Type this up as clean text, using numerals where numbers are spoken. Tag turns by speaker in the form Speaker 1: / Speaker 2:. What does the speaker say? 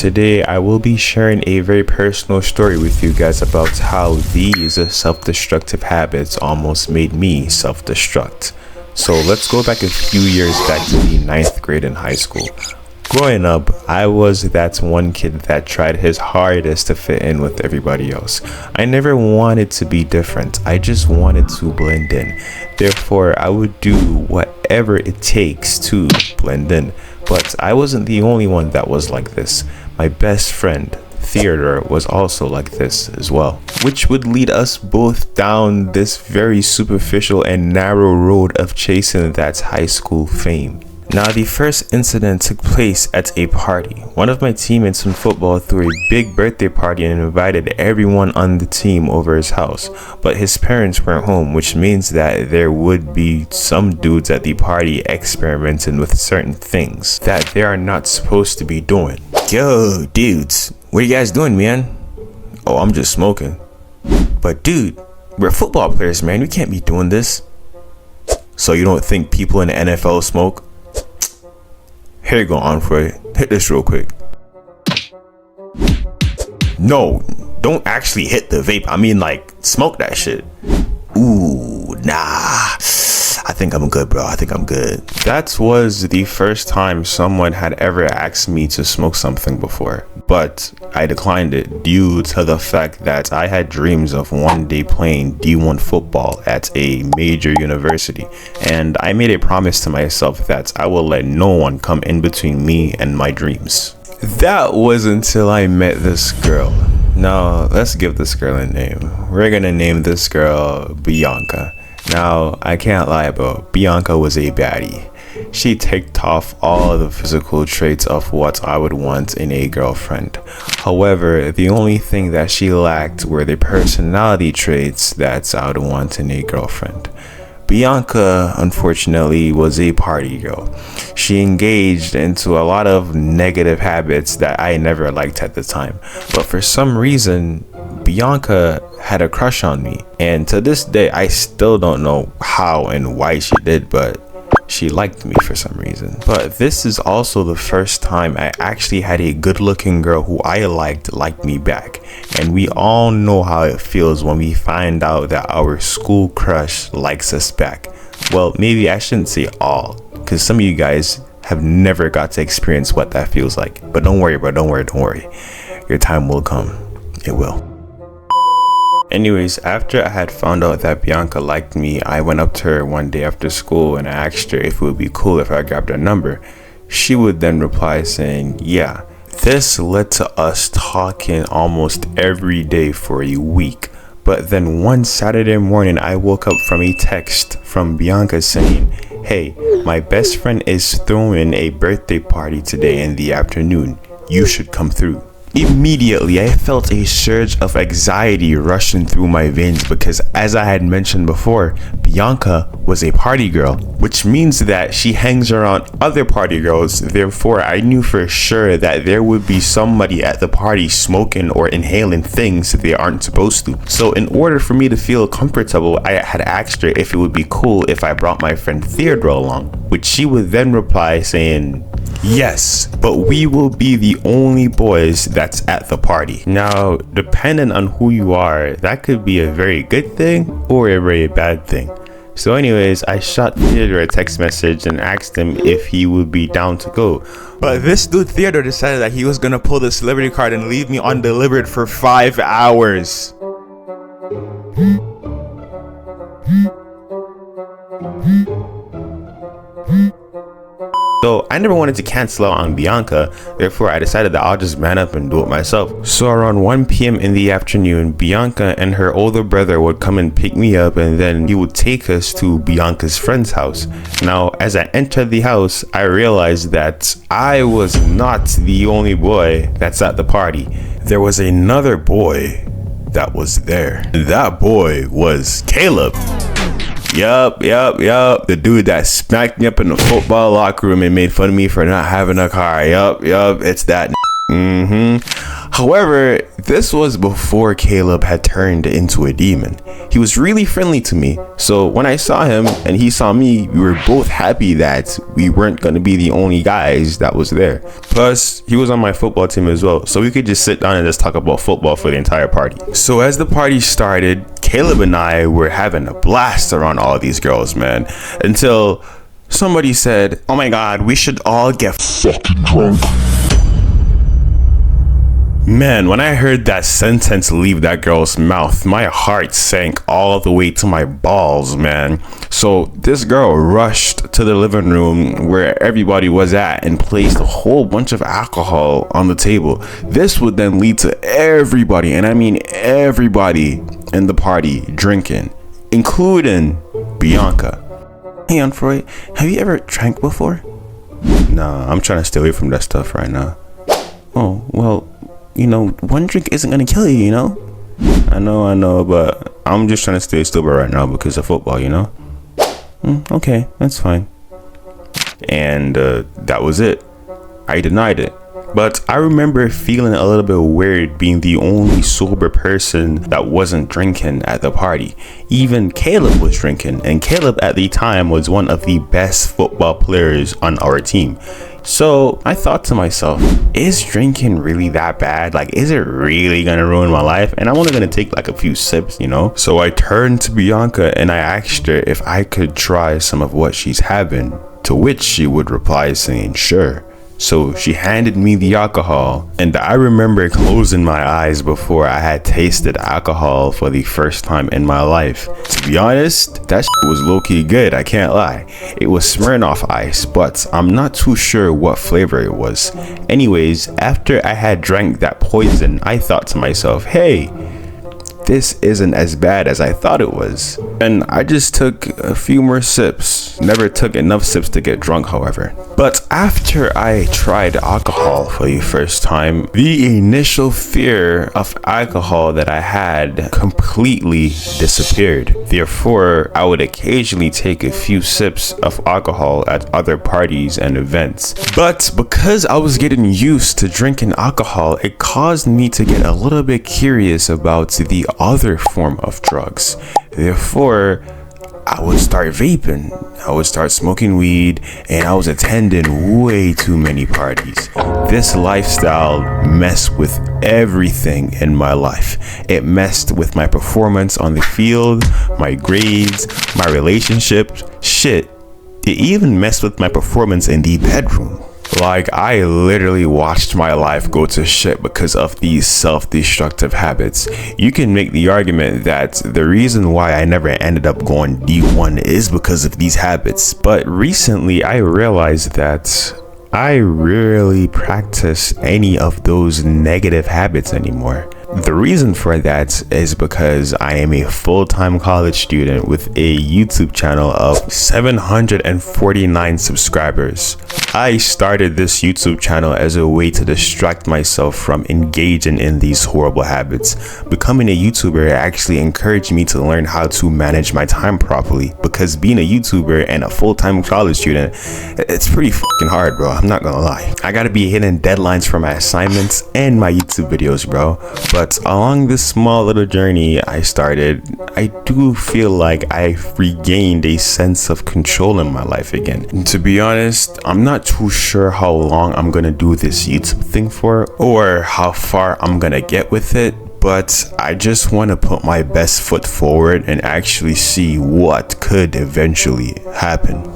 Speaker 1: Today I will be sharing a very personal story with you guys about how these self-destructive habits almost made me self-destruct. So let's go back a few years back to the 9th grade in high school. Growing up, I was that one kid that tried his hardest to fit in with everybody else. I never wanted to be different. I just wanted to blend in. Therefore, I would do whatever it takes to blend in. But I wasn't the only one that was like this. My best friend, Theodore, was also like this as well, which would lead us both down this very superficial and narrow road of chasing that high school fame. Now, the first incident took place at a party. One of my teammates in football threw a big birthday party and invited everyone on the team over his house, but his parents weren't home, which means that there would be some dudes at the party experimenting with certain things that they are not supposed to be doing. Yo, dudes, what are you guys doing, man? Oh, I'm just smoking. But dude, we're football players, man. We can't be doing this. So you don't think people in the NFL smoke? Here you go, Onfroy. Hit this real quick. No, don't actually hit the vape. I mean, like, smoke that shit. Ooh, nah. I think I'm good, bro. I think I'm good. That was the first time someone had ever asked me to smoke something before, but I declined it due to the fact that I had dreams of one day playing D1 football at a major university, and I made a promise to myself that I will let no one come in between me and my dreams. That was until I met this girl. Now, let's give this girl a name. We're gonna name this girl Bianca. Now, I can't lie, bro. Bianca was a baddie. She ticked off all the physical traits of what I would want in a girlfriend. However, the only thing that she lacked were the personality traits that I would want in a girlfriend. Bianca, unfortunately, was a party girl. She engaged into a lot of negative habits that I never liked at the time. But for some reason, Bianca had a crush on me. And to this day, I still don't know how and why she did, but she liked me for some reason. But this is also the first time I actually had a good-looking girl who I liked like me back. And we all know how it feels when we find out that our school crush likes us back. Well, maybe I shouldn't say all, because some of you guys have never got to experience what that feels like. But don't worry, bro. Don't worry. Your time will come. It will. Anyways, after I had found out that Bianca liked me, I went up to her one day after school and I asked her if it would be cool if I grabbed her number. She would then reply saying, yeah. This led to us talking almost every day for a week. But then one Saturday morning, I woke up from a text from Bianca saying, hey, my best friend is throwing a birthday party today in the afternoon. You should come through. Immediately, I felt a surge of anxiety rushing through my veins because, as I had mentioned before, Bianca was a party girl, which means that she hangs around other party girls. Therefore, I knew for sure that there would be somebody at the party smoking or inhaling things they aren't supposed to. So in order for me to feel comfortable, I had asked her if it would be cool if I brought my friend Theodore along, which she would then reply saying, yes, but we will be the only boys that's at the party. Now, depending on who you are, that could be a very good thing or a very bad thing. So anyways, I shot Theodore a text message and asked him if he would be down to go. But this dude Theodore decided that he was gonna pull the celebrity card and leave me undelivered for 5 hours. So I never wanted to cancel out on Bianca, therefore I decided that I'll just man up and do it myself. So around 1 p.m. in the afternoon, Bianca and her older brother would come and pick me up, and then he would take us to Bianca's friend's house. Now, as I entered the house, I realized that I was not the only boy that's at the party. There was another boy that was there. That boy was Caleb. Yup. The dude that smacked me up in the football locker room and made fun of me for not having a car. Yup. It's that. However, this was before Caleb had turned into a demon. He was really friendly to me, so when I saw him and he saw me, we were both happy that we weren't going to be the only guys that was there. Plus, he was on my football team as well, so we could just sit down and just talk about football for the entire party. So as the party started, Caleb and I were having a blast around all these girls, man, until somebody said, "Oh my god, we should all get fucking drunk." Man, when I heard that sentence leave that girl's mouth, my heart sank all the way to my balls, man. So this girl rushed to the living room where everybody was at and placed a whole bunch of alcohol on the table. This would then lead to everybody, and I mean everybody in the party drinking, including Bianca. Hey, Unfroy, have you ever drank before? Nah, I'm trying to stay away from that stuff right now. Oh, well, you know, one drink isn't gonna kill you, you know? I know, but I'm just trying to stay sober right now because of football, you know? Okay, that's fine. And that was it. I denied it. But I remember feeling a little bit weird being the only sober person that wasn't drinking at the party. Even Caleb was drinking, and Caleb at the time was one of the best football players on our team. So I thought to myself, is drinking really that bad? Like, is it really gonna ruin my life? And I'm only gonna take like a few sips, you know? So I turned to Bianca and I asked her if I could try some of what she's having, to which she would reply saying, sure. So she handed me the alcohol, and I remember closing my eyes before I had tasted alcohol for the first time in my life. To be honest, that shit was low-key good, I can't lie. It was Smirnoff Ice, but I'm not too sure what flavor it was. Anyways, after I had drank that poison, I thought to myself, hey, this isn't as bad as I thought it was. And I just took a few more sips. Never took enough sips to get drunk, however. But after I tried alcohol for the first time, the initial fear of alcohol that I had completely disappeared. Therefore, I would occasionally take a few sips of alcohol at other parties and events. But because I was getting used to drinking alcohol, it caused me to get a little bit curious about the other form of drugs. Therefore, I would start vaping, I would start smoking weed, and I was attending way too many parties. This lifestyle messed with everything in my life. It messed with my performance on the field, my grades, my relationships, shit. It even messed with my performance in the bedroom. Like, I literally watched my life go to shit because of these self-destructive habits. You can make the argument that the reason why I never ended up going D1 is because of these habits. But recently I realized that I rarely practice any of those negative habits anymore. The reason for that is because I am a full-time college student with a YouTube channel of 749 subscribers. I started this YouTube channel as a way to distract myself from engaging in these horrible habits. Becoming a YouTuber actually encouraged me to learn how to manage my time properly, because being a YouTuber and a full-time college student, it's pretty fucking hard, bro. I'm not gonna lie. I gotta be hitting deadlines for my assignments and my YouTube videos, bro. But along this small little journey I started, I do feel like I've regained a sense of control in my life again. And to be honest, I'm not too sure how long I'm gonna do this YouTube thing for, or how far I'm gonna get with it, but I just want to put my best foot forward and actually see what could eventually happen.